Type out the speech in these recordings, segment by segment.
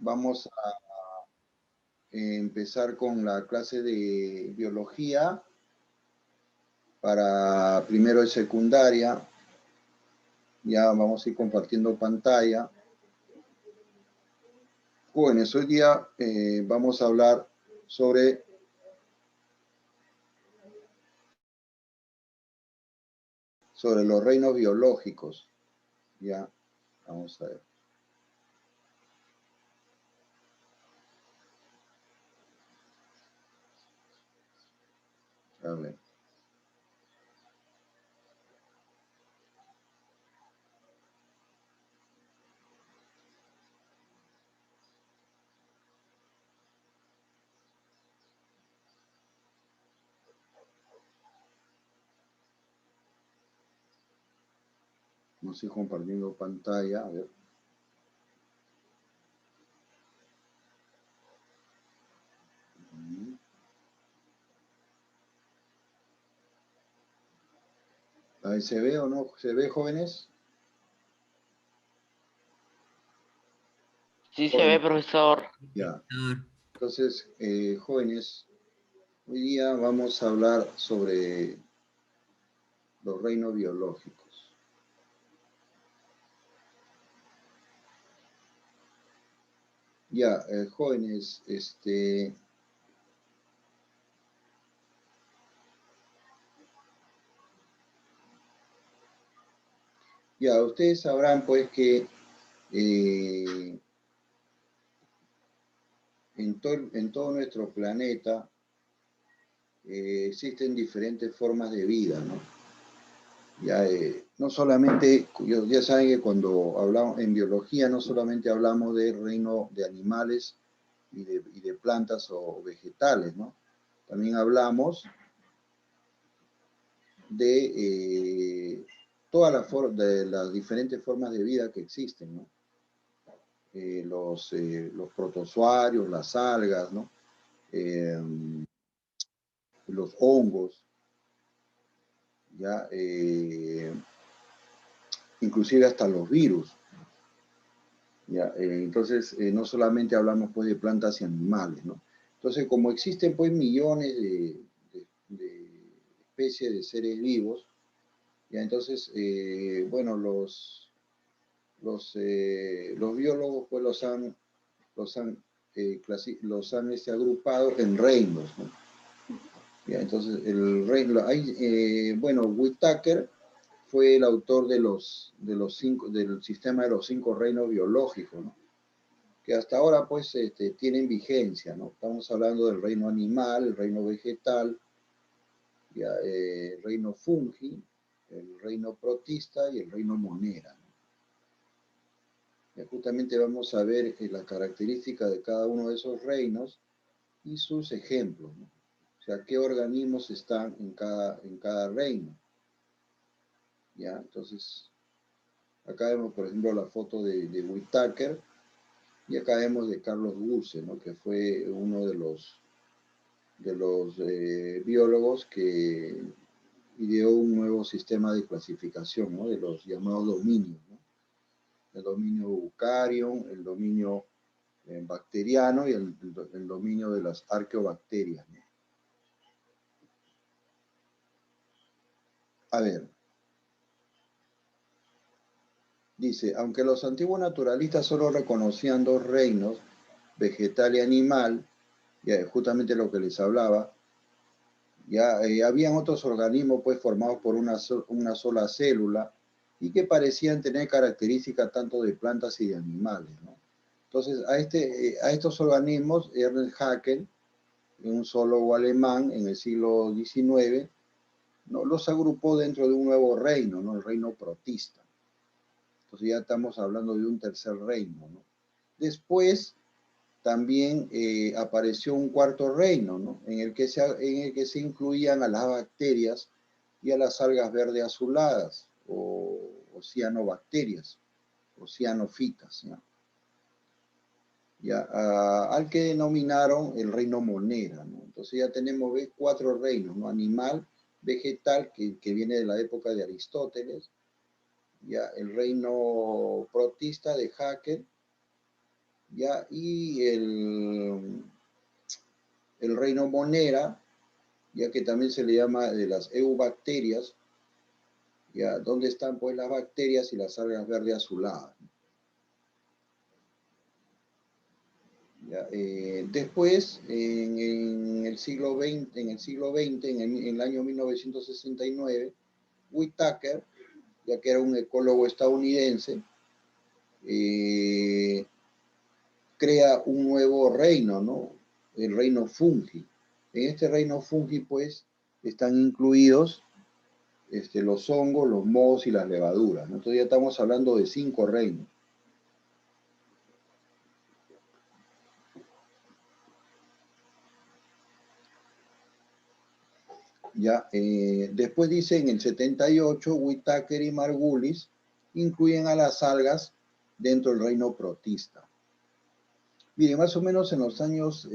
Vamos a empezar con la clase de biología para primero de secundaria. Ya vamos a ir compartiendo pantalla. Jóvenes, hoy día vamos a hablar sobre los reinos biológicos. Ya, vamos a ver. A ver. Vamos a ir compartiendo pantalla. A ver. A ver, ¿se ve o no? ¿Se ve, jóvenes? Sí se ve, profesor. Ya. Entonces, jóvenes, hoy día vamos a hablar sobre los reinos biológicos. Ya, jóvenes, ya, ustedes sabrán pues que en todo nuestro planeta existen diferentes formas de vida, ¿no? Ya, no solamente, ya saben que cuando hablamos en biología no solamente hablamos de reino de animales y de plantas o vegetales, ¿no? También hablamos de de las diferentes formas de vida que existen, ¿no? Los protozoarios, las algas, ¿no? Los hongos, ya, inclusive hasta los virus. Ya, entonces, no solamente hablamos pues de plantas y animales, ¿no? Entonces, como existen pues millones de especies de seres vivos, ya entonces, bueno, los biólogos pues los han agrupado en reinos, ¿no? Ya, entonces, el reino, bueno, Whitaker fue el autor del sistema de los 5 reinos biológicos, ¿no? Que hasta ahora pues tienen vigencia, ¿no? Estamos hablando del reino animal, el reino vegetal, ya, el reino fungi, el reino protista y el reino monera, ¿no? Y justamente vamos a ver las características de cada uno de esos reinos y sus ejemplos, ¿no? O sea, qué organismos están en cada reino. ¿Ya? Entonces, acá vemos, por ejemplo, la foto de Whitaker y acá vemos de Carlos Guse, ¿no? Que fue uno de los biólogos que ideó un nuevo sistema de clasificación, ¿no? De los llamados dominios, ¿no? El dominio Eucarion, el dominio bacteriano y el dominio de las arqueobacterias, ¿no? A ver, dice, aunque los antiguos naturalistas solo reconocían 2 reinos, vegetal y animal, ya justamente lo que les hablaba, ya habían otros organismos pues formados por una sola célula y que parecían tener características tanto de plantas y de animales, ¿no? Entonces, a estos organismos, Ernest Haeckel, un zoólogo alemán en el siglo XIX, ¿no? Los agrupó dentro de un nuevo reino, ¿no? El reino protista. Entonces ya estamos hablando de un tercer reino, ¿no? Después también apareció un cuarto reino, ¿no? En el que se incluían a las bacterias y a las algas verde azuladas, o cianobacterias, o cianofitas, ¿ya? Al que denominaron el reino monera, ¿no? Entonces ya tenemos 4 reinos, ¿no? Animal, vegetal, que viene de la época de Aristóteles, ya el reino protista de Haeckel, ya, y el reino Monera, ya que también se le llama de las eubacterias, ya, donde están pues las bacterias y las algas verde azuladas. Ya, después, en el siglo XX, en el año 1969, Whitaker, ya que era un ecólogo estadounidense, eh, crea un nuevo reino, ¿no? El reino fungi. En este reino fungi, pues, están incluidos los hongos, los mohos y las levaduras, ¿no? Entonces ya estamos hablando de 5 reinos. Ya, después dice en el 78, Whitaker y Margulis incluyen a las algas dentro del reino protista. Miren, más o menos en los años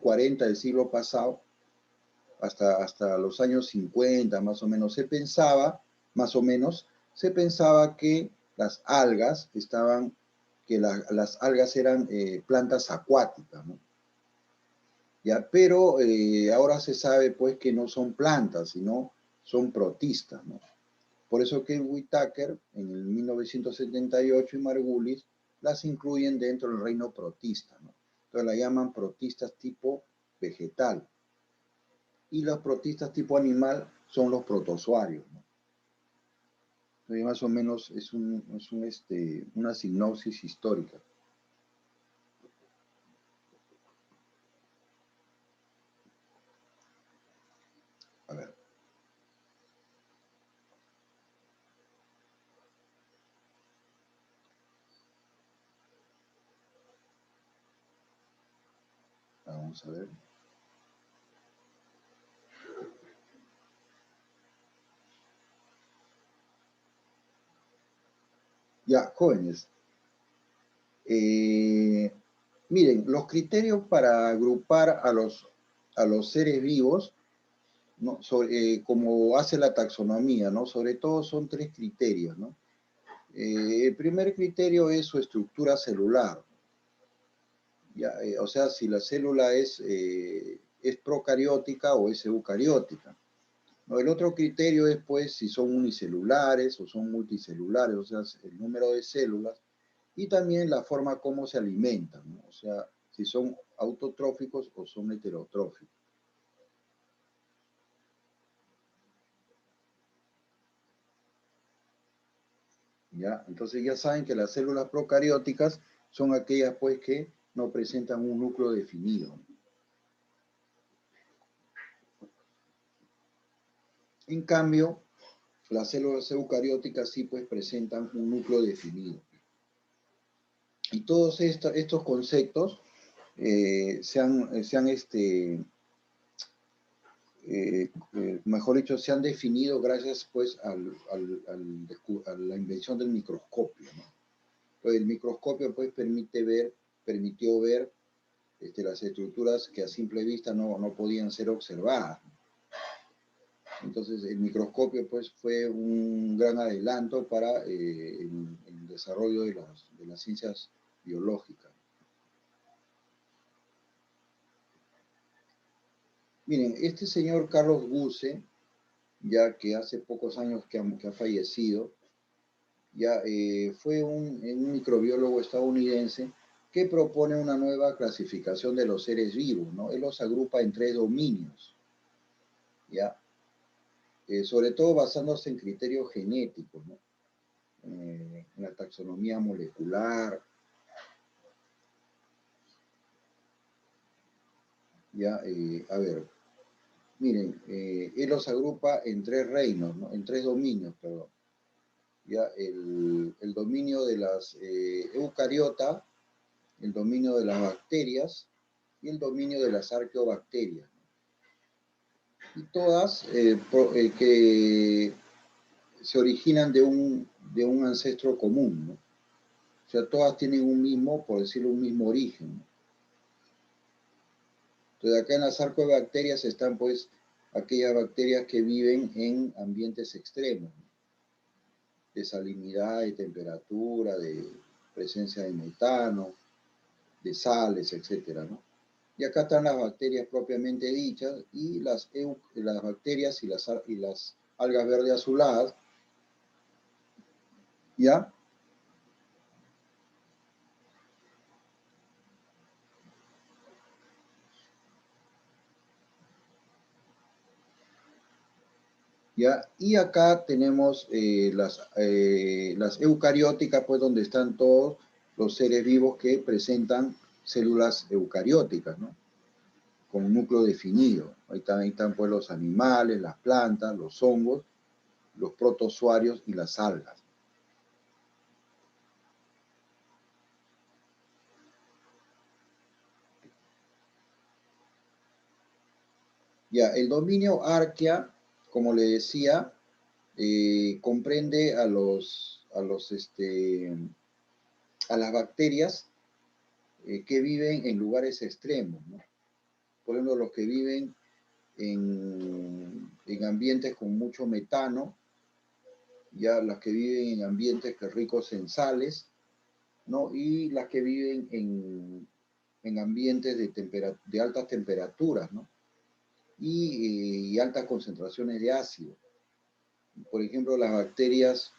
40 del siglo pasado, hasta los años 50 más o menos, se pensaba que las algas las algas eran plantas acuáticas, ¿no? Ya, pero ahora se sabe pues que no son plantas, sino son protistas, ¿no? Por eso que Whitaker en el 1978 y Margulis las incluyen dentro del reino protista, ¿no? Entonces la llaman protistas tipo vegetal. Y los protistas tipo animal son los protozoarios, ¿no? Entonces más o menos es una sinopsis histórica. A ver. Vamos a ver. Ya, jóvenes. Miren, los criterios para agrupar a los seres vivos, ¿no? Como hace la taxonomía, ¿no? Sobre todo son 3 criterios, ¿no? El primer criterio es su estructura celular. Ya, o sea, si la célula es procariótica o es eucariótica. ¿No? El otro criterio es, pues, si son unicelulares o son multicelulares, o sea, el número de células, y también la forma como se alimentan, ¿no? O sea, si son autotróficos o son heterotróficos. ¿Ya? Entonces ya saben que las células procarióticas son aquellas, pues, que no presentan un núcleo definido. En cambio, las células eucarióticas sí, pues, presentan un núcleo definido. Y todos estos conceptos mejor dicho, se han definido gracias pues a la invención del microscopio, ¿no? Entonces, el microscopio pues permitió ver las estructuras que a simple vista no podían ser observadas. Entonces, el microscopio pues fue un gran adelanto para el desarrollo de las ciencias biológicas. Miren, este señor Carlos Guse, ya que hace pocos años que ha fallecido, ya fue un microbiólogo estadounidense que propone una nueva clasificación de los seres vivos, ¿no? Él los agrupa en 3 dominios, ¿ya? Sobre todo basándose en criterios genéticos, ¿no? En la taxonomía molecular, ¿ya? A ver, miren, él los agrupa en 3 reinos, ¿no? En 3 dominios, perdón. Ya el dominio de las eucariotas, el dominio de las bacterias y el dominio de las arqueobacterias. Y todas que se originan de un ancestro común, ¿no? O sea, todas tienen un mismo, por decirlo, un mismo origen, ¿no? Entonces, acá en las arqueobacterias están, pues, aquellas bacterias que viven en ambientes extremos, ¿no? De salinidad, de temperatura, presencia de metano, de sales, etcétera, ¿no? Y acá están las bacterias propiamente dichas y las bacterias y las algas verdes azuladas, ¿ya? ¿Ya? Y acá tenemos las eucarióticas, pues donde están todos los seres vivos que presentan células eucarióticas, ¿no? Con un núcleo definido. Ahí están pues los animales, las plantas, los hongos, los protozoarios y las algas. Ya, el dominio Archaea, como le decía, comprende a las bacterias que viven en lugares extremos, ¿no? Por ejemplo, los que viven en ambientes con mucho metano, ya las que viven en ambientes ricos en sales, ¿no? Y las que viven en ambientes de altas temperaturas, ¿no? Y altas concentraciones de ácido. Por ejemplo, las bacterias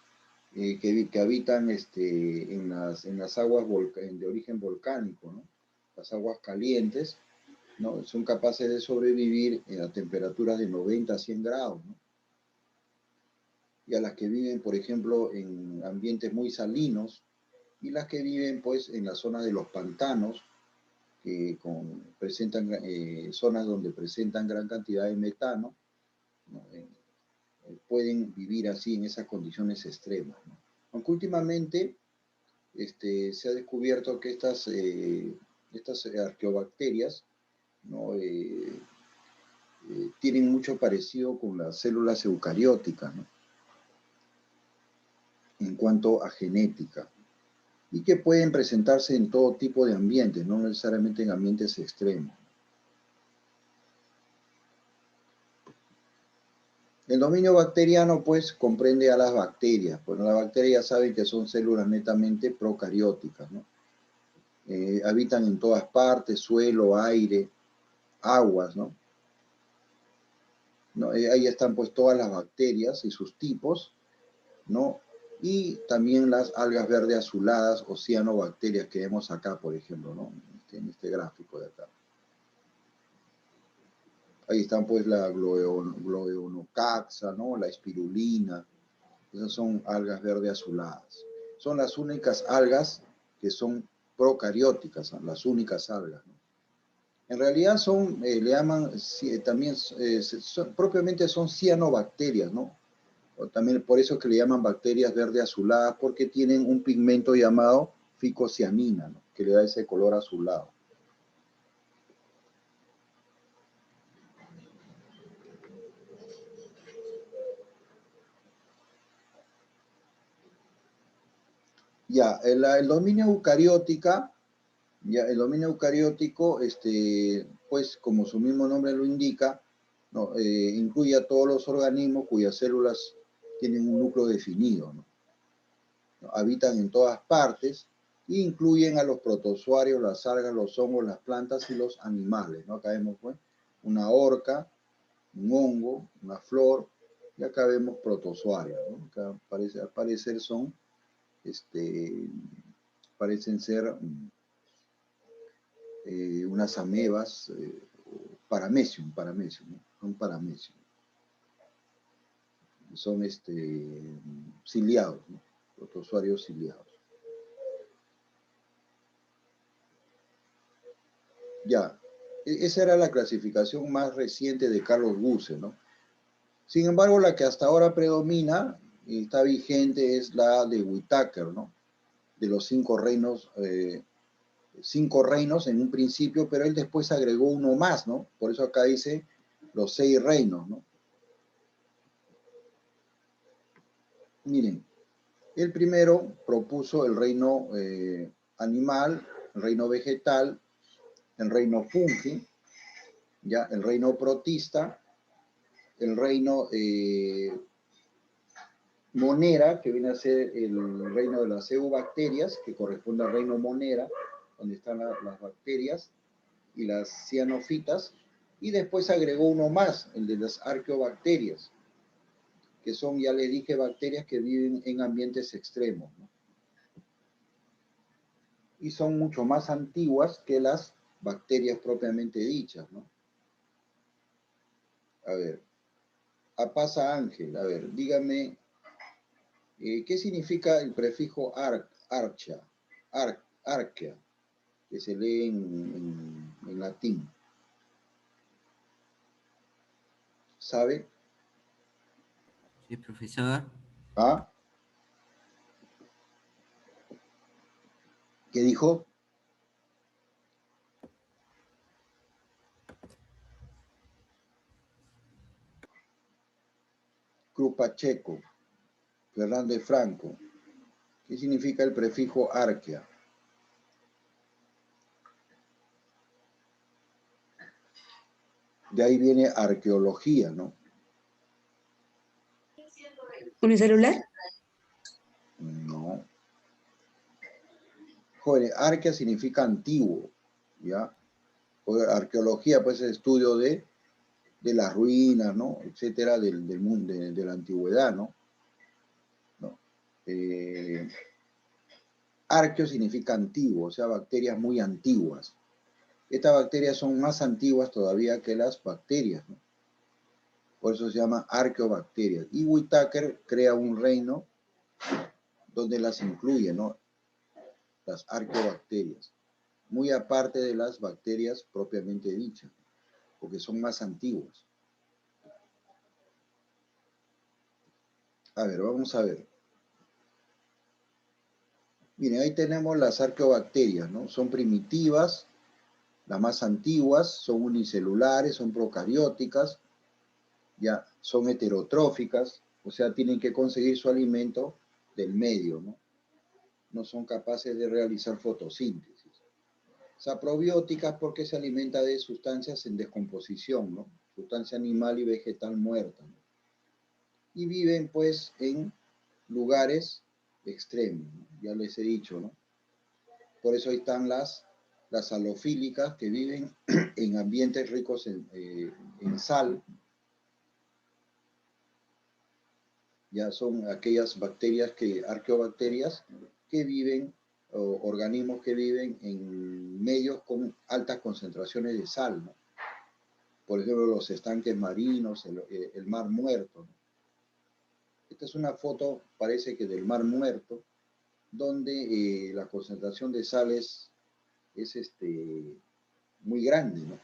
que habitan en las aguas de origen volcánico, ¿no? Las aguas calientes, ¿no? Son capaces de sobrevivir a temperaturas de 90 a 100 grados, ¿no? Y a las que viven, por ejemplo, en ambientes muy salinos, y las que viven, pues, en la zona de los pantanos, que presentan zonas donde presentan gran cantidad de metano, ¿no? Pueden vivir así en esas condiciones extremas, ¿no? Aunque últimamente se ha descubierto que estas arqueobacterias, ¿no? Tienen mucho parecido con las células eucarióticas, ¿no? En cuanto a genética, y que pueden presentarse en todo tipo de ambientes, no necesariamente en ambientes extremos. El dominio bacteriano, pues, comprende a las bacterias. Bueno, las bacterias saben que son células netamente procarióticas, ¿no? Habitan en todas partes, suelo, aire, aguas, ¿no? ¿No? Ahí están pues todas las bacterias y sus tipos, ¿no? Y también las algas verdes azuladas o cianobacterias que vemos acá, por ejemplo, ¿no? En este gráfico de acá. Ahí están pues la gloeonocaxa, ¿no? La espirulina. Esas son algas verdes azuladas. Son las únicas algas que son procarióticas, ¿no? Las únicas algas, ¿no? En realidad son, le llaman, también, propiamente son cianobacterias, ¿no? O también por eso que le llaman bacterias verde azuladas, porque tienen un pigmento llamado ficocianina, ¿no? Que le da ese color azulado. Ya, el dominio eucariótica, ya, el dominio eucariótico, pues como su mismo nombre lo indica, ¿no? Incluye a todos los organismos cuyas células tienen un núcleo definido, ¿no? Habitan en todas partes e incluyen a los protozoarios, las algas, los hongos, las plantas y los animales, ¿no? Acá vemos pues, una orca, un hongo, una flor, y acá vemos protozoarios, ¿no? Acá al parecer son, parecen ser unas amebas, paramecium, ¿no? Son paramecium. Son ciliados, ¿no? Protozoarios ciliados. Ya, esa era la clasificación más reciente de Carlos Guse, ¿no? Sin embargo, la que hasta ahora predomina y está vigente es la de Whitaker, ¿no? De los 5 reinos en un principio, pero él después agregó uno más, ¿no? Por eso acá dice los 6 reinos, ¿no? Miren, el primero propuso el reino animal, el reino vegetal, el reino fungi, ya, el reino protista, el reino Monera, que viene a ser el reino de las eubacterias, que corresponde al reino Monera, donde están las bacterias, y las cianofitas, y después agregó uno más, el de las arqueobacterias, que son, ya les dije, bacterias que viven en ambientes extremos, ¿no? Y son mucho más antiguas que las bacterias propiamente dichas, ¿no? A ver, Pasa Ángel, a ver, dígame, ¿qué significa el prefijo archa, arquea, que se lee en latín? ¿Sabe? Sí, profesor. ¿Ah? ¿Qué dijo? Cruz Pacheco, Fernando de Franco. ¿Qué significa el prefijo arquea? De ahí viene arqueología, ¿no? ¿Con el celular? No. Joder, arquea significa antiguo, ¿ya? Pues arqueología, pues, es el estudio de las ruinas, ¿no? Etcétera, del mundo, de la antigüedad, ¿no? ¿No? Arqueo significa antiguo, o sea, bacterias muy antiguas. Estas bacterias son más antiguas todavía que las bacterias, ¿no? Por eso se llama arqueobacterias. Y Whitaker crea un reino donde las incluye, ¿no? Las arqueobacterias. Muy aparte de las bacterias propiamente dichas, porque son más antiguas. A ver, vamos a ver. Miren, ahí tenemos las arqueobacterias, ¿no? Son primitivas, las más antiguas, son unicelulares, son procarióticas, ya son heterotróficas, o sea, tienen que conseguir su alimento del medio, ¿no? No son capaces de realizar fotosíntesis. O sea, probióticas porque se alimenta de sustancias en descomposición, ¿no? Sustancia animal y vegetal muerta, ¿no? Y viven, pues, en lugares extremos, ¿no? Ya les he dicho, ¿no? Por eso ahí están las halofílicas que viven en ambientes ricos en sal. Ya son aquellas bacterias arqueobacterias que viven, o organismos que viven en medios con altas concentraciones de sal, ¿no? Por ejemplo, los estanques marinos, el mar muerto, ¿no? Esta es una foto, parece que del mar muerto, donde la concentración de sal es muy grande, ¿no?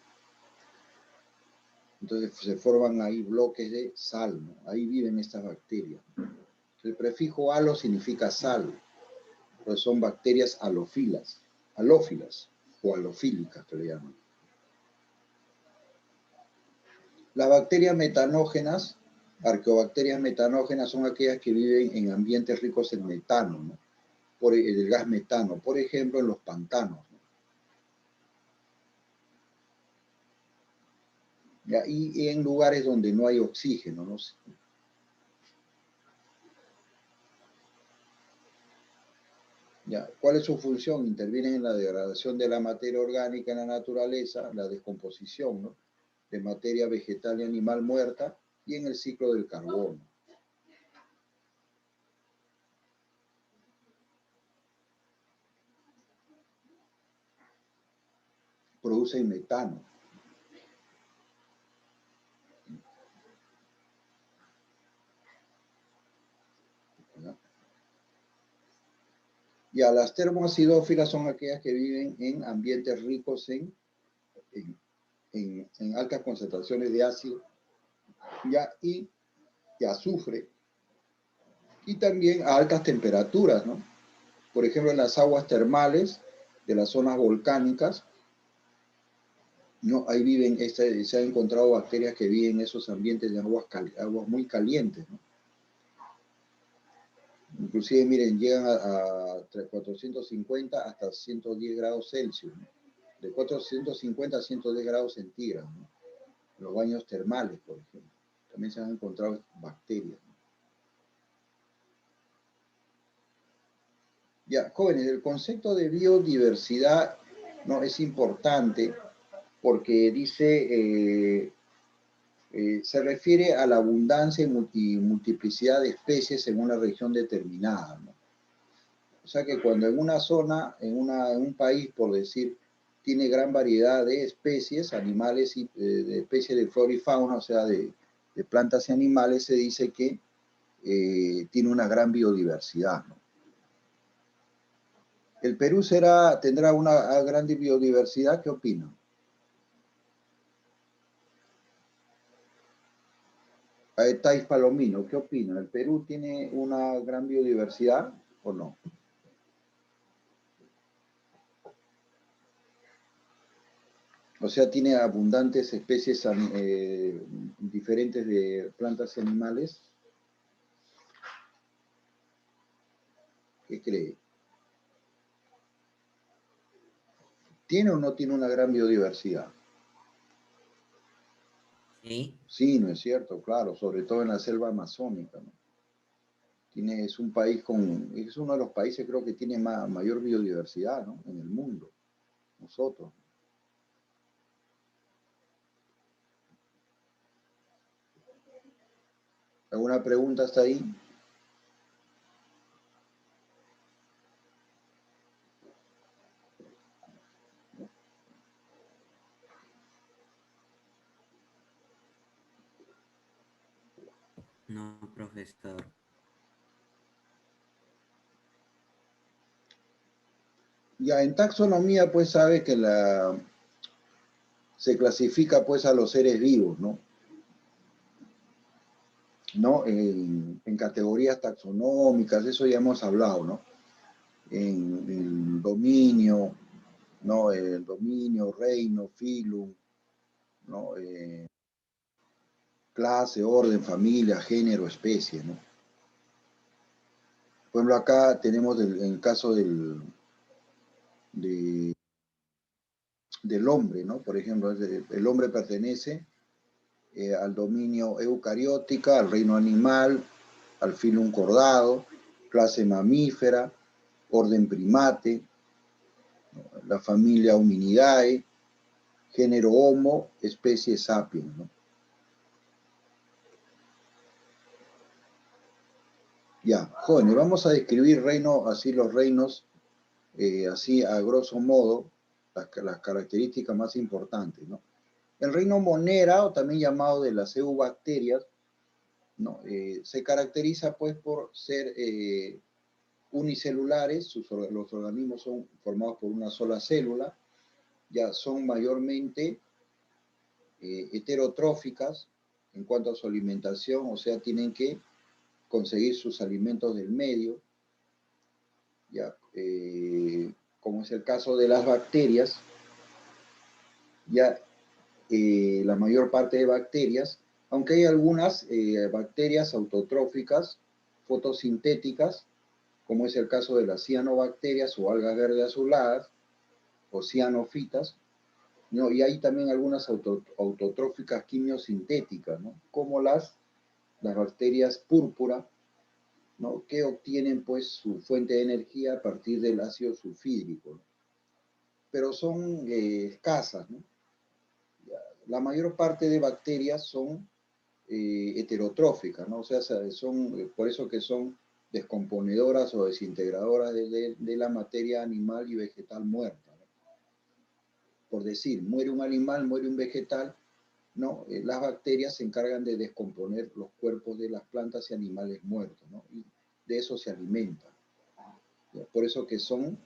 Entonces se forman ahí bloques de sal, ¿no? Ahí viven estas bacterias. El prefijo halo significa sal, pues son bacterias halófilas o halofílicas que le llaman. Las bacterias metanógenas, arqueobacterias metanógenas, son aquellas que viven en ambientes ricos en metano, ¿no? Por el gas metano, por ejemplo, en los pantanos, ¿no? ¿Ya? Y en lugares donde no hay oxígeno, ¿no? ¿Ya? ¿Cuál es su función? Intervienen en la degradación de la materia orgánica en la naturaleza, la descomposición, ¿no? De materia vegetal y animal muerta y en el ciclo del carbono. Producen metano. ¿Ya? Ya, las termoacidófilas son aquellas que viven en ambientes ricos en altas concentraciones de ácido, ya, y de azufre, y también a altas temperaturas, ¿no? Por ejemplo, en las aguas termales de las zonas volcánicas, ¿no? Ahí viven, se han encontrado bacterias que viven en esos ambientes de aguas muy calientes, ¿no? Inclusive, miren, llegan a 450 hasta 110 grados Celsius, ¿no? De 450 a 110 grados centígrados, ¿no? Los baños termales, por ejemplo. También se han encontrado bacterias, ¿no? Ya, jóvenes, el concepto de biodiversidad no es importante porque dice, se refiere a la abundancia y multiplicidad de especies en una región determinada, ¿no? O sea que cuando en una zona, en un país, por decir, tiene gran variedad de especies, animales, y, de especies de flora y fauna, o sea, de plantas y animales, se dice que tiene una gran biodiversidad, ¿no? ¿El Perú tendrá una gran biodiversidad? ¿Qué opinan? Thais Palomino, ¿qué opina? ¿El Perú tiene una gran biodiversidad o no? O sea, tiene abundantes especies diferentes de plantas y animales. ¿Qué cree? ¿Tiene o no tiene una gran biodiversidad? Sí. Sí, no es cierto, claro, sobre todo en la selva amazónica, ¿no? Es un país es uno de los países creo que tiene mayor biodiversidad, ¿no? En el mundo, nosotros. ¿Alguna pregunta hasta ahí? No, profesor. Ya en taxonomía pues sabe que se clasifica pues a los seres vivos, ¿no? ¿No? En categorías taxonómicas, eso ya hemos hablado, ¿no? En el dominio, ¿no? El dominio, reino, filum, ¿no? Clase, orden, familia, género, especie, ¿no? Por ejemplo, acá tenemos el caso de, del hombre, ¿no? Por ejemplo, el hombre pertenece al dominio eucariótica, al reino animal, al filum cordado, clase mamífera, orden primate, la familia Hominidae, género Homo, especie Sapiens, ¿no? Ya, jóvenes, vamos a describir así los reinos, así a grosso modo, las características más importantes, ¿no? El reino Monera, o también llamado de las eubacterias, ¿no? Se caracteriza pues por ser unicelulares, los organismos son formados por una sola célula, ya son mayormente heterotróficas en cuanto a su alimentación, o sea, tienen que conseguir sus alimentos del medio, ya, como es el caso de las bacterias, ya la mayor parte de bacterias, aunque hay algunas bacterias autotróficas, fotosintéticas, como es el caso de las cianobacterias o algas verdes azuladas, o cianofitas, ¿no? Y hay también algunas autotróficas quimiosintéticas, ¿no? Como las bacterias púrpura, ¿no? Que obtienen pues su fuente de energía a partir del ácido sulfídrico, ¿no? Pero son escasas, ¿no? La mayor parte de bacterias son heterotróficas, ¿no? O sea, son, por eso que son descomponedoras o desintegradoras de la materia animal y vegetal muerta, ¿no? Por decir, muere un animal, muere un vegetal, ¿no? Las bacterias se encargan de descomponer los cuerpos de las plantas y animales muertos, ¿no? Y de eso se alimentan. ¿Ya? Por eso que son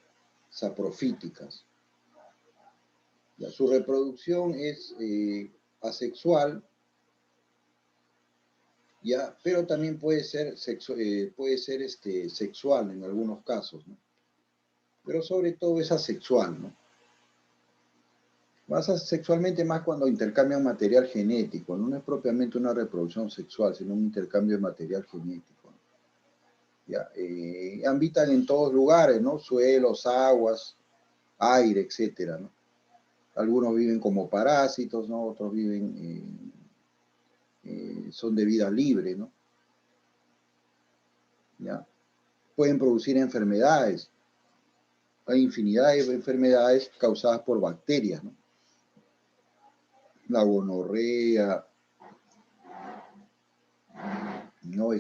saprofíticas. ¿Ya? Su reproducción es asexual, ¿ya? Pero también puede ser sexual en algunos casos, ¿no? Pero sobre todo es asexual, ¿no? Más sexualmente más cuando intercambian material genético, ¿no? No es propiamente una reproducción sexual, sino un intercambio de material genético, ¿no? ¿Ya? Habitan en todos lugares, ¿no? Suelos, aguas, aire, etcétera, ¿no? Algunos viven como parásitos, ¿no? Otros viven, son de vida libre, ¿no? ¿Ya? Pueden producir enfermedades. hay infinidad de enfermedades causadas por bacterias, ¿no? La gonorrea, ¿no?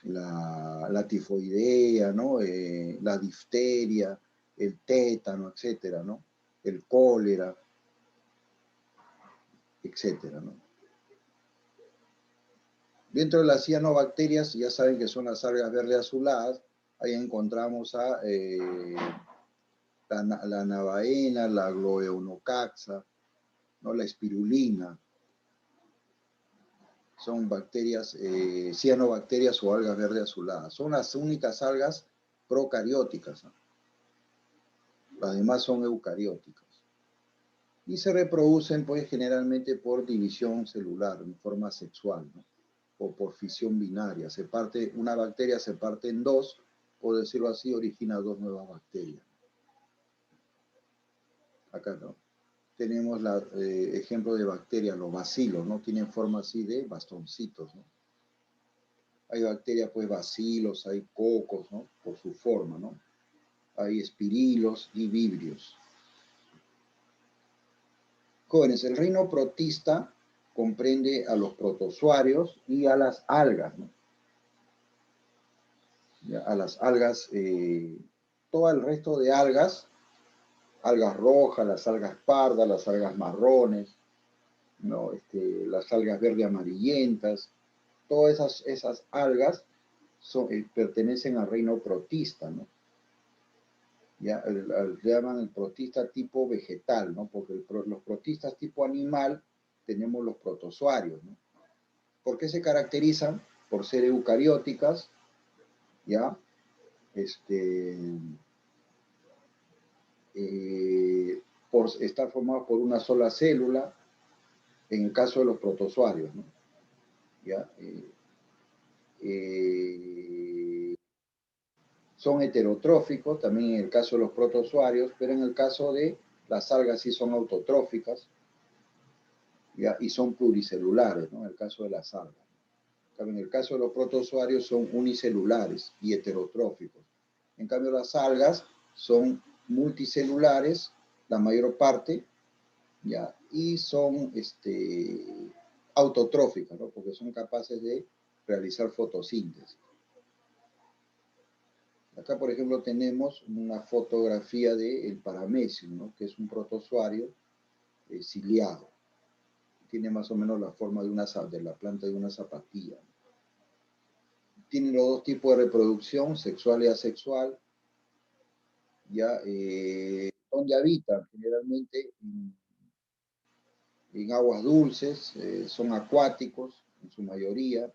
La tifoidea, ¿no? La difteria, el tétano, etcétera, ¿no? El cólera, etcétera, ¿no? Dentro de las cianobacterias, ya saben que son las algas verdes azuladas, ahí encontramos a la navaena, la gloeonocaxa, ¿no? La espirulina. Son bacterias, cianobacterias o algas verdes azuladas. Son las únicas algas procarióticas, ¿no? Las demás son eucarióticas. Y se reproducen, pues, generalmente por división celular, en forma sexual, ¿no? O por fisión binaria. Una bacteria se parte en dos, por decirlo así, origina dos nuevas bacterias. Acá, ¿no? Tenemos ejemplo de bacterias, los bacilos, ¿no? Tienen forma así de bastoncitos, ¿no? Hay bacterias, pues, bacilos, hay cocos, ¿no? Por su forma, ¿no? Hay espirilos y vibrios. Jóvenes, el reino protista comprende a los protozoarios y a las algas, ¿no? A las algas, todo el resto de algas, algas rojas, las algas pardas, las algas marrones, ¿no? Las algas verde amarillentas, todas esas algas pertenecen al reino protista, ¿no? Ya, le llaman el protista tipo vegetal, ¿no? Porque los protistas tipo animal tenemos los protozoarios, ¿no? ¿Por qué se caracterizan? Por ser eucarióticas, ¿ya? Por estar formados por una sola célula, en el caso de los protozoarios, ¿no? ¿Ya? Son heterotróficos, también en el caso de los protozoarios, pero en el caso de las algas sí son autotróficas, ¿ya? Y son pluricelulares, ¿no? En el caso de las algas. En el caso de los protozoarios son unicelulares y heterotróficos. En cambio, las algas son multicelulares, la mayor parte, ¿ya? Y son autotróficas, ¿no? Porque son capaces de realizar fotosíntesis. Acá, por ejemplo, tenemos una fotografía del paramecium, ¿no? Que es un protozoario ciliado. Tiene más o menos la forma de la planta de una zapatilla. Tiene los dos tipos de reproducción, sexual y asexual. Ya, donde habitan generalmente en aguas dulces, son acuáticos en su mayoría.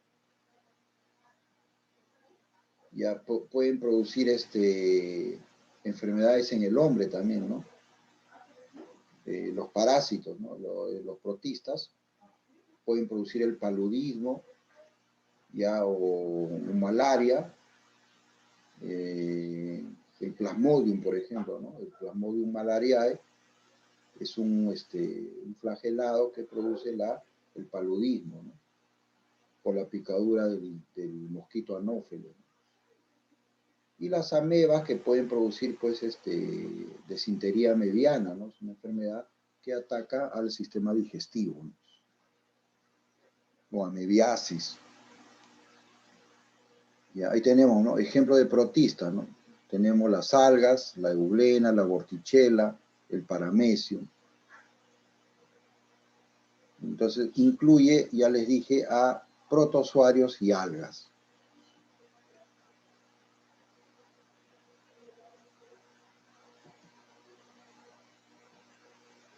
Ya pueden producir enfermedades en el hombre también, ¿no? Los parásitos, ¿no? Los protistas pueden producir el paludismo, ya, o malaria, el plasmodium, por ejemplo, ¿no? El plasmodium malariae es un flagelado que produce el paludismo, ¿no? Por la picadura del mosquito anófilo. Y las amebas que pueden producir, pues, desintería mediana, ¿no? Es una enfermedad que ataca al sistema digestivo, ¿no? O amebiasis. Y ahí tenemos, ¿no? Ejemplo de protistas, ¿no? Tenemos las algas, la eulena, la vorticella, el paramecium. Entonces, incluye, ya les dije, a protozoarios y algas.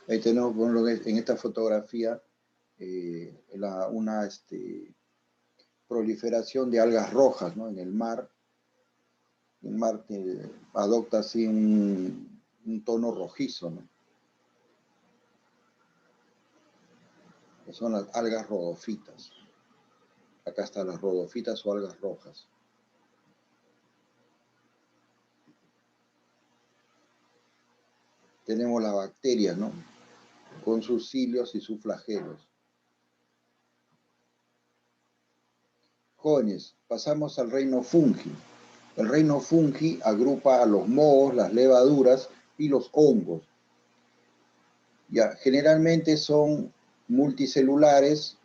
Ahí tenemos, bueno, en esta fotografía una proliferación de algas rojas, ¿no? En el mar. El mar adopta así un tono rojizo, ¿no? Que son las algas rodofitas. Acá están las rodofitas o algas rojas. Tenemos la bacteria, ¿no? Con sus cilios y sus flagelos. Jóvenes, pasamos al reino fungi. El reino fungi agrupa a los mohos, las levaduras y los hongos. Ya, generalmente son multicelulares,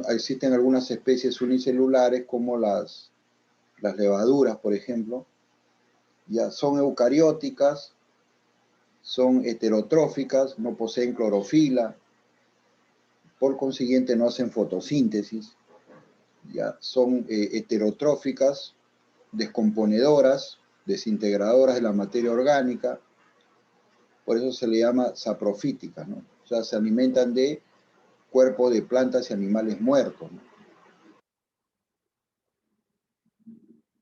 existen algunas especies unicelulares como las levaduras, por ejemplo. Ya, son eucarióticas, son heterotróficas, no poseen clorofila, por consiguiente no hacen fotosíntesis. Ya, son heterotróficas, descomponedoras, desintegradoras de la materia orgánica, por eso se le llama saprofíticas, ¿no? O sea, se alimentan de cuerpos de plantas y animales muertos, ¿no?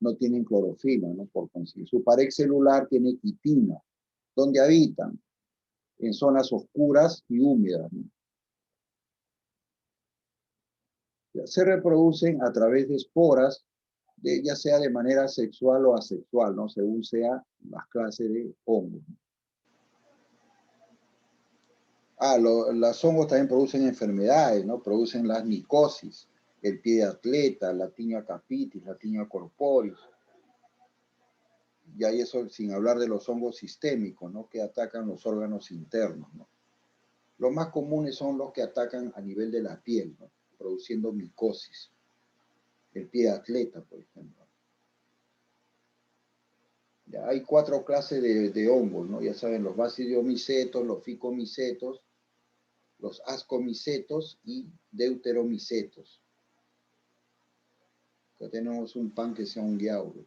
No tienen clorofila, ¿no? Por conseguir. Su pared celular tiene quitina. ¿Dónde habitan? En zonas oscuras y húmedas, ¿no? Se reproducen a través de esporas, ya sea de manera sexual o asexual, ¿no? Según sea las clases de hongos. Los hongos también producen enfermedades, ¿no? Producen las micosis, el pie de atleta, la tinea capitis, la tinea corporis. Y hay eso sin hablar de los hongos sistémicos, ¿no? Que atacan los órganos internos, ¿no? Los más comunes son los que atacan a nivel de la piel, ¿no? Produciendo micosis. El pie de atleta, por ejemplo. Ya hay 4 clases de hongos, ¿no? Ya saben, los basidiomicetos, los ficomicetos, los ascomicetos y deuteromicetos. Acá tenemos un pan que sea un guiauro.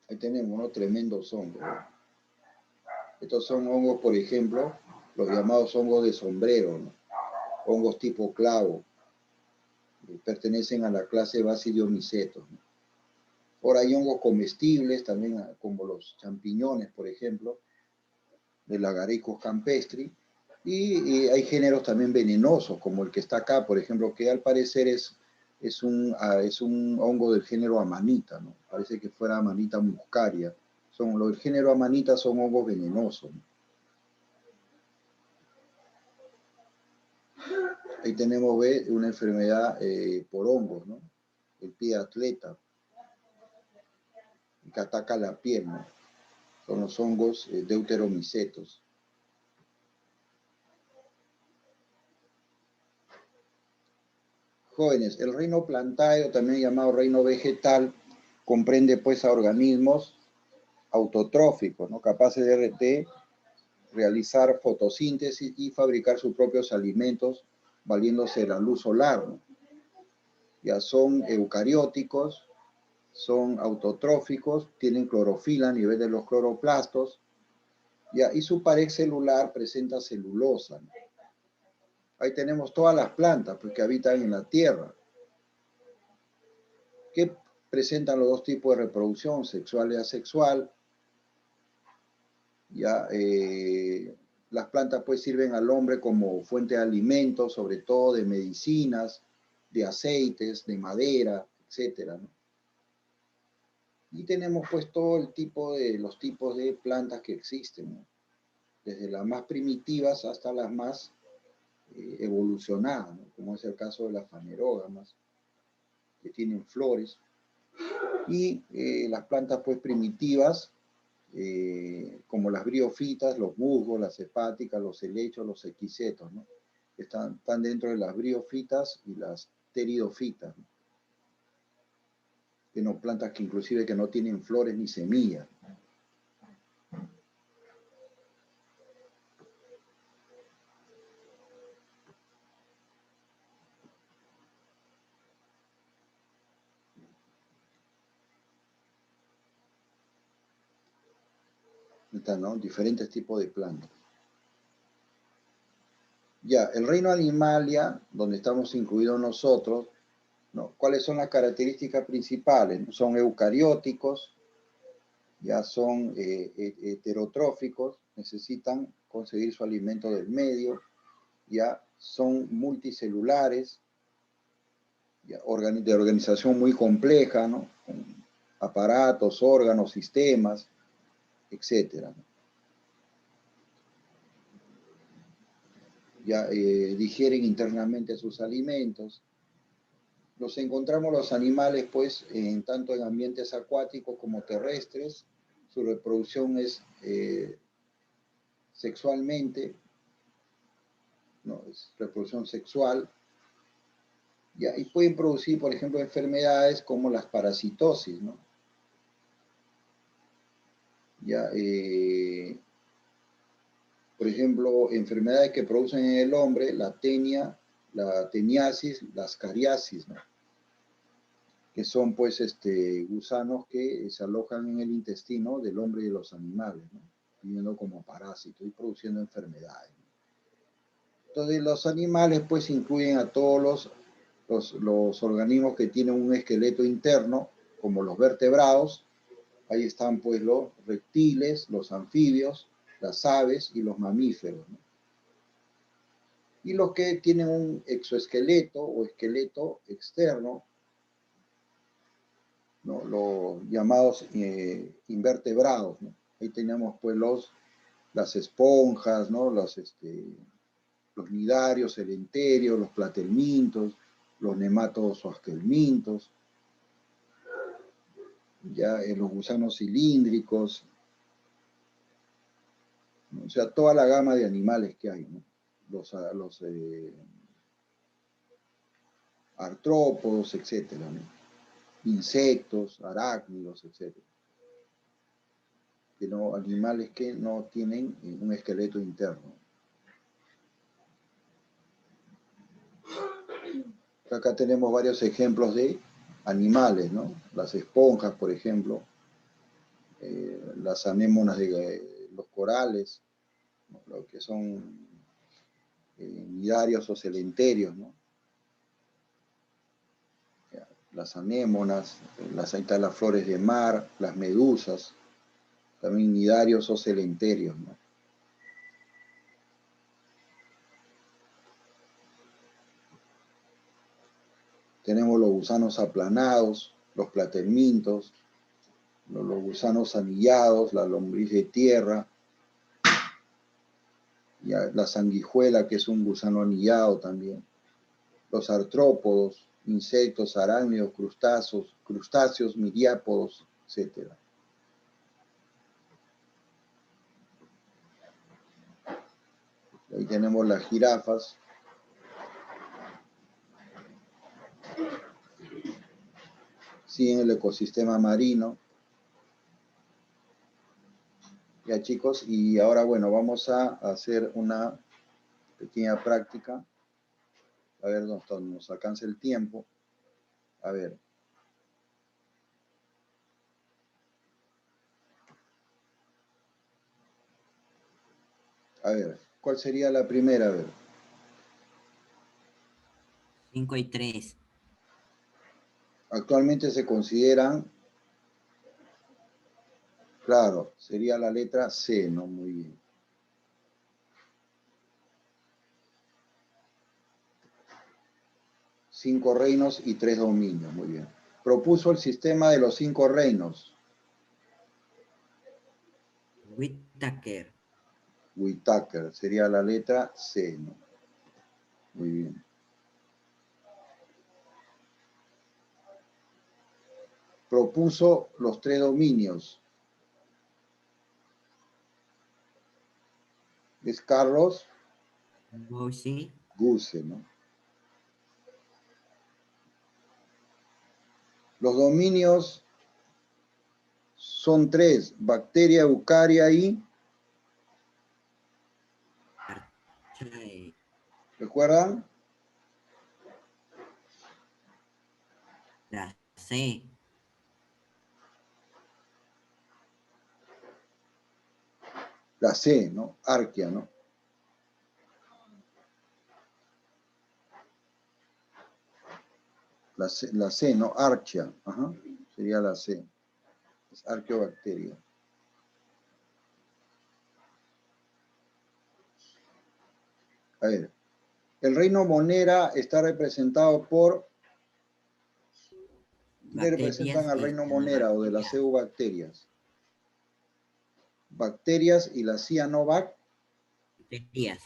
Ahí tenemos unos tremendos hongos, ¿no? Estos son hongos, por ejemplo, los llamados hongos de sombrero, ¿no? Hongos tipo clavo, pertenecen a la clase Basidiomicetos, ¿no? Ahora hay hongos comestibles, también como los champiñones, por ejemplo, del Agaricus campestri, y hay géneros también venenosos, como el que está acá, por ejemplo, que al parecer es un hongo del género Amanita, ¿no? Parece que fuera Amanita muscaria. Los del género Amanita son hongos venenosos, ¿no? Ahí tenemos, ve, una enfermedad por hongos, ¿no? El pie atleta, que ataca la piel, ¿no? Son los hongos deuteromicetos. Jóvenes, el reino plantae, también llamado reino vegetal, comprende pues a organismos autotróficos, ¿no? Capaces de realizar fotosíntesis y fabricar sus propios alimentos valiéndose de la luz solar, ¿no? Ya son eucarióticos, son autotróficos, tienen clorofila a nivel de los cloroplastos, ya, y su pared celular presenta celulosa, ¿no? Ahí tenemos todas las plantas pues, que habitan en la Tierra, que presentan los dos tipos de reproducción, sexual y asexual. Ya, las plantas pues sirven al hombre como fuente de alimentos, sobre todo de medicinas, de aceites, de madera, etcétera, ¿no? Y tenemos pues todo los tipos de plantas que existen, ¿no? Desde las más primitivas hasta las más evolucionadas, ¿no? Como es el caso de las fanerógamas, que tienen flores, y las plantas pues primitivas, como las briofitas, los musgos, las hepáticas, los helechos, los equisetos, ¿no? Están dentro de las briofitas y las pteridofitas, ¿no? Que no, plantas que inclusive que no tienen flores ni semillas. Están, ¿no? Diferentes tipos de plantas. Ya, el reino animalia, donde estamos incluidos nosotros, ¿no? ¿Cuáles son las características principales? Son eucarióticos, ya son heterotróficos, necesitan conseguir su alimento del medio, ya son multicelulares, ya, de organización muy compleja, ¿no? Con aparatos, órganos, sistemas, etcétera, ¿no? Ya digieren internamente sus alimentos. Los encontramos los animales, pues, tanto en ambientes acuáticos como terrestres. Su reproducción es sexualmente, ¿no? Es reproducción sexual. Ya, y pueden producir, por ejemplo, enfermedades como las parasitosis, ¿no? Ya, por ejemplo, enfermedades que producen en el hombre, la tenia, la teniasis, las cariasis, ¿no? Que son pues gusanos que se alojan en el intestino del hombre y de los animales, ¿no? Viviendo como parásitos y produciendo enfermedades. Entonces los animales pues incluyen a todos los organismos que tienen un esqueleto interno, como los vertebrados. Ahí están pues los reptiles, los anfibios, las aves y los mamíferos, ¿no? Y los que tienen un exoesqueleto o esqueleto externo, ¿no? Los llamados invertebrados, ¿no? Ahí tenemos pues las esponjas, ¿no? Los nidarios, el enterio, los platelmintos, los nematodos o asquelmintos, ya los gusanos cilíndricos, ¿no? O sea, toda la gama de animales que hay, ¿no? Los artrópodos, etcétera, ¿no? Insectos, arácnidos, etcétera. Que no, animales que no tienen un esqueleto interno. Acá tenemos varios ejemplos de animales, ¿no? Las esponjas, por ejemplo, las anémonas de los corales, ¿no? Lo que son nidarios o celenterios, ¿no? Las anémonas, ahí están las flores de mar, las medusas, también nidarios o celenterios, ¿no? Tenemos los gusanos aplanados, los platelmintos, los gusanos anillados, la lombriz de tierra, la sanguijuela, que es un gusano anillado también, los artrópodos, insectos, arácnidos, crustáceos, miriápodos, etc. Ahí tenemos las jirafas. Sí, en el ecosistema marino. Ya chicos, y ahora bueno, vamos a hacer una pequeña práctica. A ver, nos alcanza el tiempo. A ver. A ver, ¿cuál sería la primera? A ver. 5 y 3. Actualmente se consideran, claro, sería la letra C, ¿no? Muy bien. Cinco reinos y 3 dominios, muy bien. Propuso el sistema de los 5 reinos. Whittaker. Whittaker, sería la letra C, ¿no? Muy bien. Propuso los 3 dominios. Es Carlos Boise. Guse, ¿no? Los dominios son 3, bacteria, eucaria y, ¿recuerdan? La C. La C, ¿no? Arquea, ¿no? La C, ¿no? Archia, ajá, sería la C. Es arqueobacteria. A ver, el reino Monera está representado por ¿Quiénes representan al reino Monera o de las eubacterias? Bacterias y las cianobacterias. Bacterias.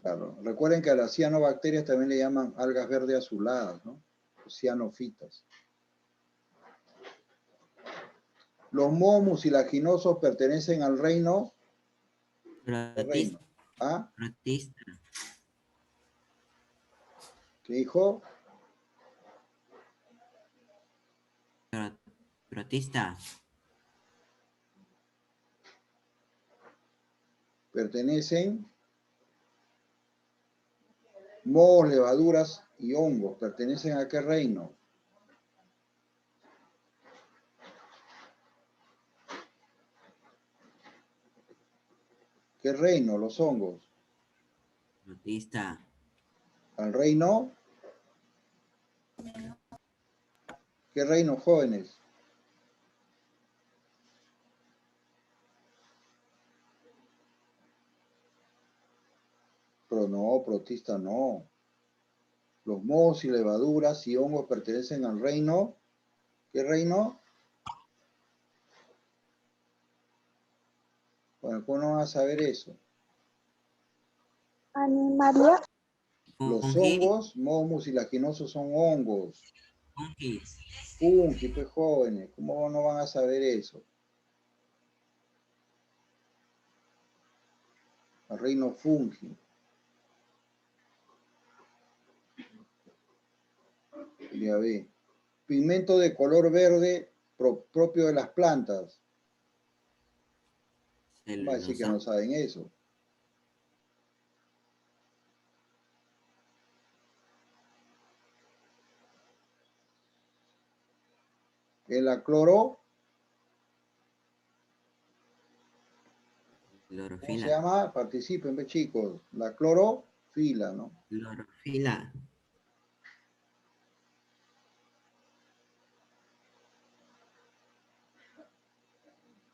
Claro. Recuerden que a las cianobacterias también le llaman algas verdes azuladas, ¿no? Cianofitas. Los mohos mucilaginosos pertenecen al reino. Protista. ¿Ah? Protista. ¿Qué dijo? Protista. Pertenecen mohos, levaduras y hongos. ¿Pertenecen a qué reino? ¿Qué reino? Los hongos. Protista. ¿Al reino? ¿Qué reino, jóvenes? Pero no, protista no. Los mohos y levaduras y hongos pertenecen al reino. ¿Qué reino? Bueno, ¿cómo no van a saber eso? Animalia. Los Fungi. hongos, mohos mucilaginosos son hongos. Fungi. Fungi, pues jóvenes, ¿cómo no van a saber eso? El reino fungi. Ya ve. Pigmento de color verde propio de las plantas. ¿Cómo va a decir que no saben eso? ¿Es la cloro? ¿Cómo se Clorofila. llama? Participen, pues, chicos. La clorofila, ¿no? Clorofila.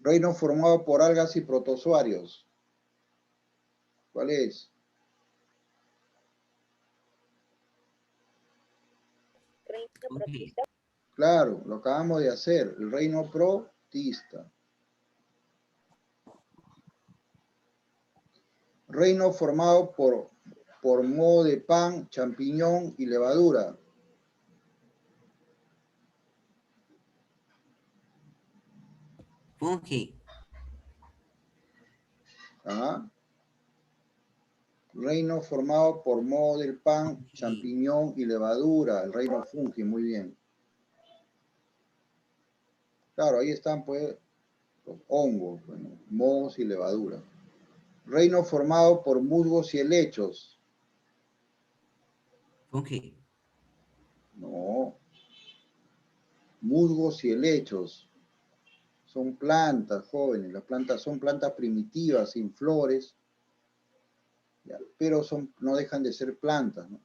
Reino formado por algas y protozoarios. ¿Cuál es? Fungi. Claro, lo acabamos de hacer. El reino protista. Reino formado por moho de pan, champiñón y levadura. Fungi. ¿Ah? Reino formado por moho del pan, champiñón y levadura. El reino fungi, muy bien. Claro, ahí están pues los hongos, bueno, mohos y levadura. Reino formado por musgos y helechos. Fungi. No. Musgos y helechos. Son plantas, jóvenes. Las plantas son plantas primitivas, sin flores. Ya, pero no dejan de ser plantas, ¿no?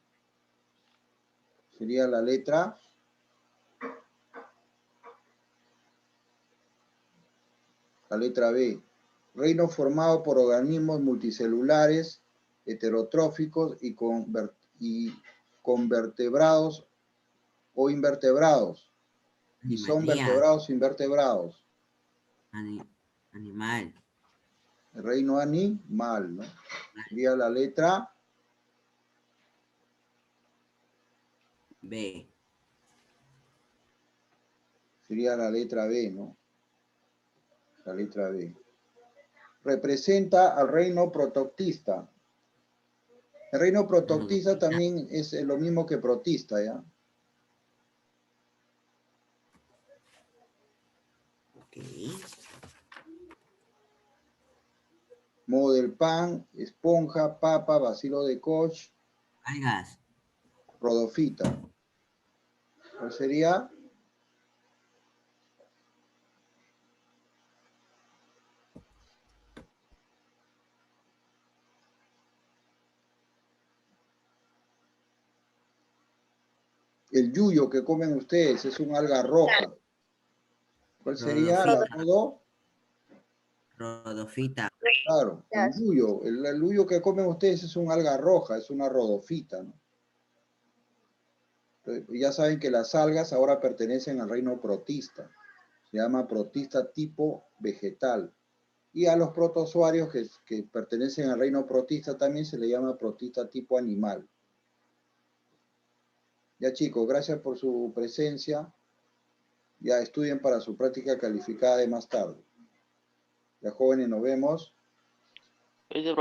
Sería la letra B. Reino formado por organismos multicelulares, heterotróficos y con vertebrados o invertebrados. Y son Animalía. vertebrados o invertebrados. Animal. El reino animal, ¿no? Sería la letra B. Sería la letra B, ¿no? La letra B. Representa al reino protoctista. El reino protoctista también es lo mismo que protista, ¿ya? Ok. Moho del pan, esponja, papa, bacilo de Koch, Algas. rodofita. ¿Cuál sería? El yuyo que comen ustedes es un alga roja. ¿Cuál sería? La rodo. Rodofita. Claro, el yuyo. El yuyo que comen ustedes es un alga roja, es una rodofita, ¿no? Ya saben que las algas ahora pertenecen al reino protista. Se llama protista tipo vegetal. Y a los protozoarios que pertenecen al reino protista también se le llama protista tipo animal. Ya chicos, gracias por su presencia. Ya estudien para su práctica calificada de más tarde. Ya jóvenes, nos vemos.